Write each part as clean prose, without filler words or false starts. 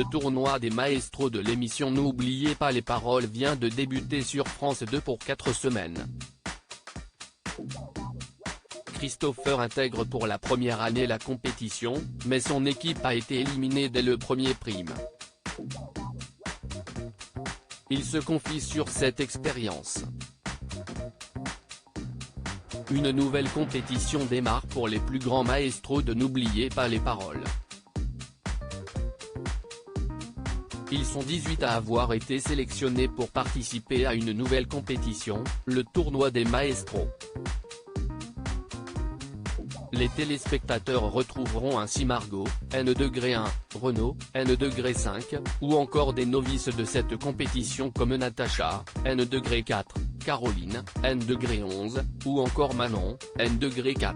Le tournoi des maestros de l'émission N'oubliez pas les paroles vient de débuter sur France 2 pour 4 semaines. Christopher intègre pour la première année la compétition, mais son équipe a été éliminée dès le premier prime. Il se confie sur cette expérience. Une nouvelle compétition démarre pour les plus grands maestros de N'oubliez pas les paroles. Ils sont 18 à avoir été sélectionnés pour participer à une nouvelle compétition, le tournoi des maestros. Les téléspectateurs retrouveront ainsi Margot, N-1, Renaud, N-5, ou encore des novices de cette compétition comme Natacha, N-4, Caroline, N-11, ou encore Manon, N-4.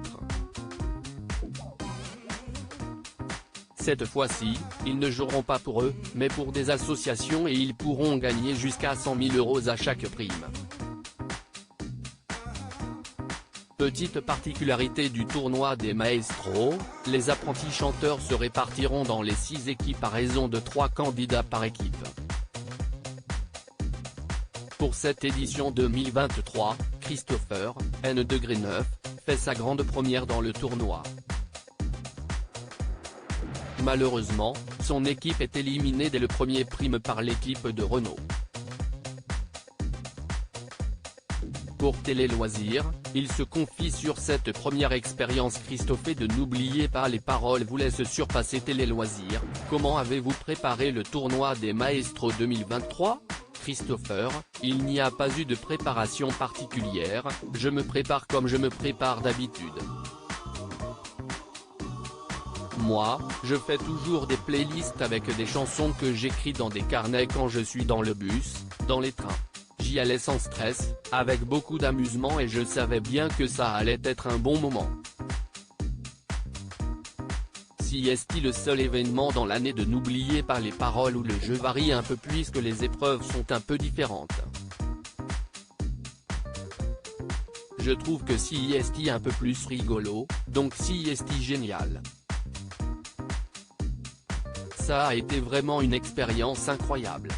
Cette fois-ci, ils ne joueront pas pour eux, mais pour des associations et ils pourront gagner jusqu'à 100 000 € à chaque prime. Petite particularité du tournoi des maestros, les apprentis chanteurs se répartiront dans les 6 équipes à raison de 3 candidats par équipe. Pour cette édition 2023, Christopher, N-9, fait sa grande première dans le tournoi. Malheureusement, son équipe est éliminée dès le premier prime par l'équipe de Renaud. Pour Télé Loisirs, il se confie sur cette première expérience. Christopher de N'oubliez pas les paroles vous laisse surpasser Télé Loisirs. Comment avez-vous préparé le tournoi des maestros 2023 ? Christopher, il n'y a pas eu de préparation particulière, je me prépare comme je me prépare d'habitude. Moi, je fais toujours des playlists avec des chansons que j'écris dans des carnets quand je suis dans le bus, dans les trains. J'y allais sans stress, avec beaucoup d'amusement et je savais bien que ça allait être un bon moment. Si est le seul événement dans l'année de N'oubliez pas les paroles où le jeu varie un peu puisque les épreuves sont un peu différentes. Je trouve que si est un peu plus rigolo, donc si est génial. Ça a été vraiment une expérience incroyable.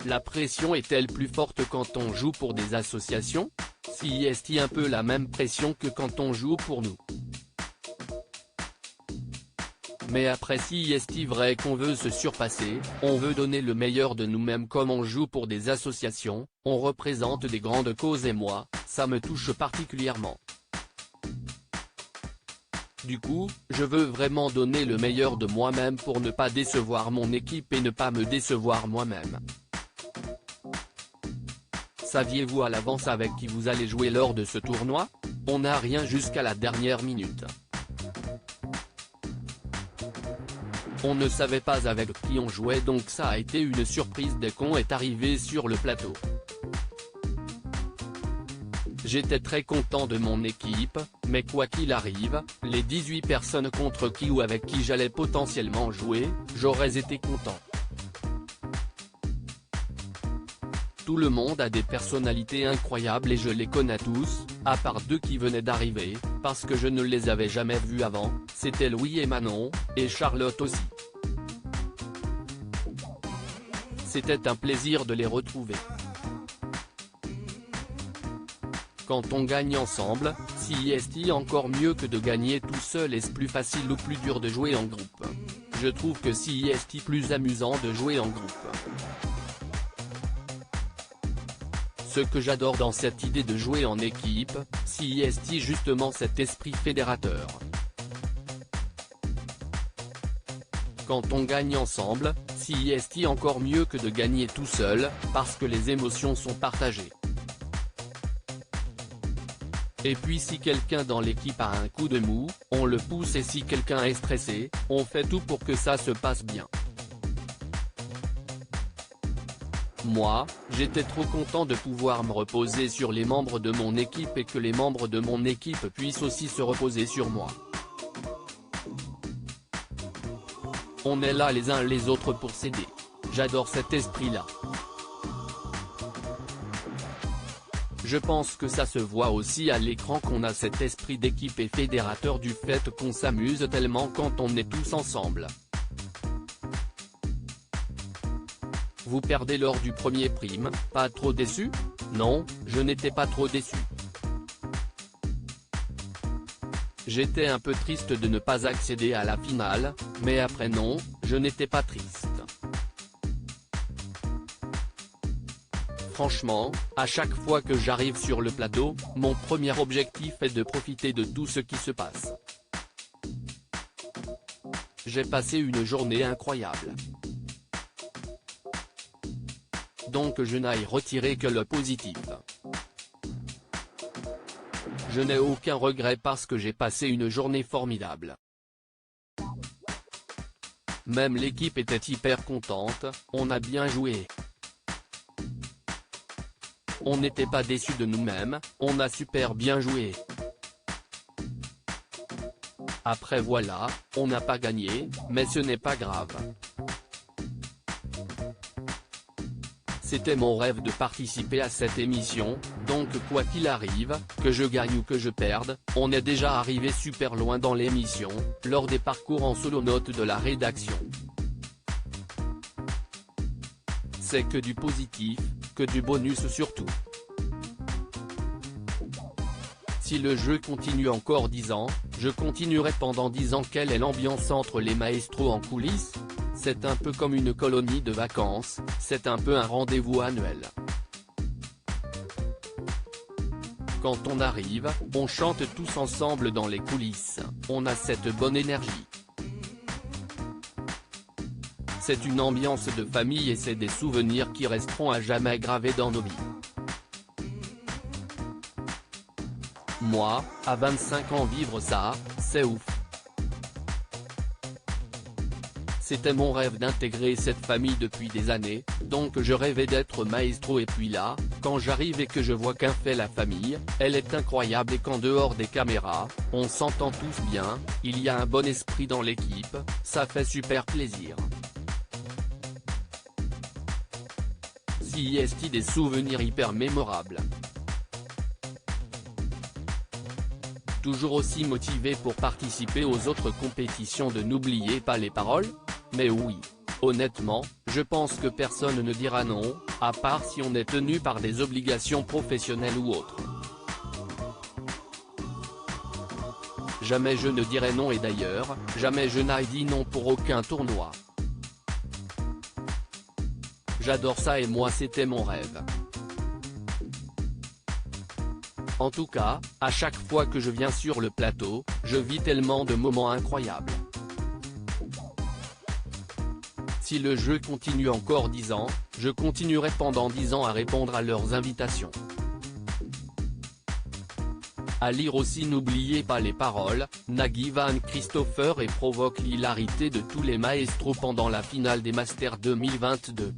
La pression est-elle plus forte quand on joue pour des associations ? Si est un peu la même pression que quand on joue pour nous. Mais après si est vrai qu'on veut se surpasser, on veut donner le meilleur de nous-mêmes comme on joue pour des associations, on représente des grandes causes et moi, ça me touche particulièrement. Du coup, je veux vraiment donner le meilleur de moi-même pour ne pas décevoir mon équipe et ne pas me décevoir moi-même. Saviez-vous à l'avance avec qui vous allez jouer lors de ce tournoi ? On n'a rien jusqu'à la dernière minute. On ne savait pas avec qui on jouait donc ça a été une surprise dès qu'on est arrivé sur le plateau. J'étais très content de mon équipe, mais quoi qu'il arrive, les 18 personnes contre qui ou avec qui j'allais potentiellement jouer, j'aurais été content. Tout le monde a des personnalités incroyables et je les connais tous, à part 2 qui venaient d'arriver, parce que je ne les avais jamais vus avant, c'était Louis et Manon, et Charlotte aussi. C'était un plaisir de les retrouver. Quand on gagne ensemble, si est encore mieux que de gagner tout seul. Est-ce plus facile ou plus dur de jouer en groupe ? Je trouve que si est plus amusant de jouer en groupe. Ce que j'adore dans cette idée de jouer en équipe, si est justement cet esprit fédérateur. Quand on gagne ensemble, si est encore mieux que de gagner tout seul, parce que les émotions sont partagées. Et puis si quelqu'un dans l'équipe a un coup de mou, on le pousse et si quelqu'un est stressé, on fait tout pour que ça se passe bien. Moi, j'étais trop content de pouvoir me reposer sur les membres de mon équipe et que les membres de mon équipe puissent aussi se reposer sur moi. On est là les uns les autres pour s'aider. J'adore cet esprit-là. Je pense que ça se voit aussi à l'écran qu'on a cet esprit d'équipe et fédérateur du fait qu'on s'amuse tellement quand on est tous ensemble. Vous perdez lors du premier prime, pas trop déçu? Non, je n'étais pas trop déçu. J'étais un peu triste de ne pas accéder à la finale, mais après non, je n'étais pas triste. Franchement, à chaque fois que j'arrive sur le plateau, mon premier objectif est de profiter de tout ce qui se passe. J'ai passé une journée incroyable. Donc je n'aille retirer que le positif. Je n'ai aucun regret parce que j'ai passé une journée formidable. Même l'équipe était hyper contente, on a bien joué. On n'était pas déçus de nous-mêmes, on a super bien joué. Après voilà, on n'a pas gagné, mais ce n'est pas grave. C'était mon rêve de participer à cette émission, donc quoi qu'il arrive, que je gagne ou que je perde, on est déjà arrivé super loin dans l'émission, lors des parcours en solo note de la rédaction. C'est que du positif, que du bonus surtout. Si le jeu continue encore 10 ans, je continuerai pendant 10 ans. Quelle est l'ambiance entre les maestros en coulisses? C'est un peu comme une colonie de vacances, c'est un peu un rendez-vous annuel. Quand on arrive, on chante tous ensemble dans les coulisses, on a cette bonne énergie. C'est une ambiance de famille et c'est des souvenirs qui resteront à jamais gravés dans nos vies. Moi, à 25 ans vivre ça, c'est ouf. C'était mon rêve d'intégrer cette famille depuis des années, donc je rêvais d'être maestro et puis là, quand j'arrive et que je vois qu'un fait la famille, elle est incroyable et qu'en dehors des caméras, on s'entend tous bien, il y a un bon esprit dans l'équipe, ça fait super plaisir. Si est des souvenirs hyper mémorables. Toujours aussi motivé pour participer aux autres compétitions de N'oubliez pas les paroles? Mais oui. Honnêtement, je pense que personne ne dira non, à part si on est tenu par des obligations professionnelles ou autres. Jamais je ne dirai non et d'ailleurs, jamais je n'ai dit non pour aucun tournoi. J'adore ça et moi c'était mon rêve. En tout cas, à chaque fois que je viens sur le plateau, je vis tellement de moments incroyables. Si le jeu continue encore 10 ans, je continuerai pendant 10 ans à répondre à leurs invitations. À lire aussi N'oubliez pas les paroles, Nagui Van Christopher et provoque l'hilarité de tous les maestros pendant la finale des Masters 2022.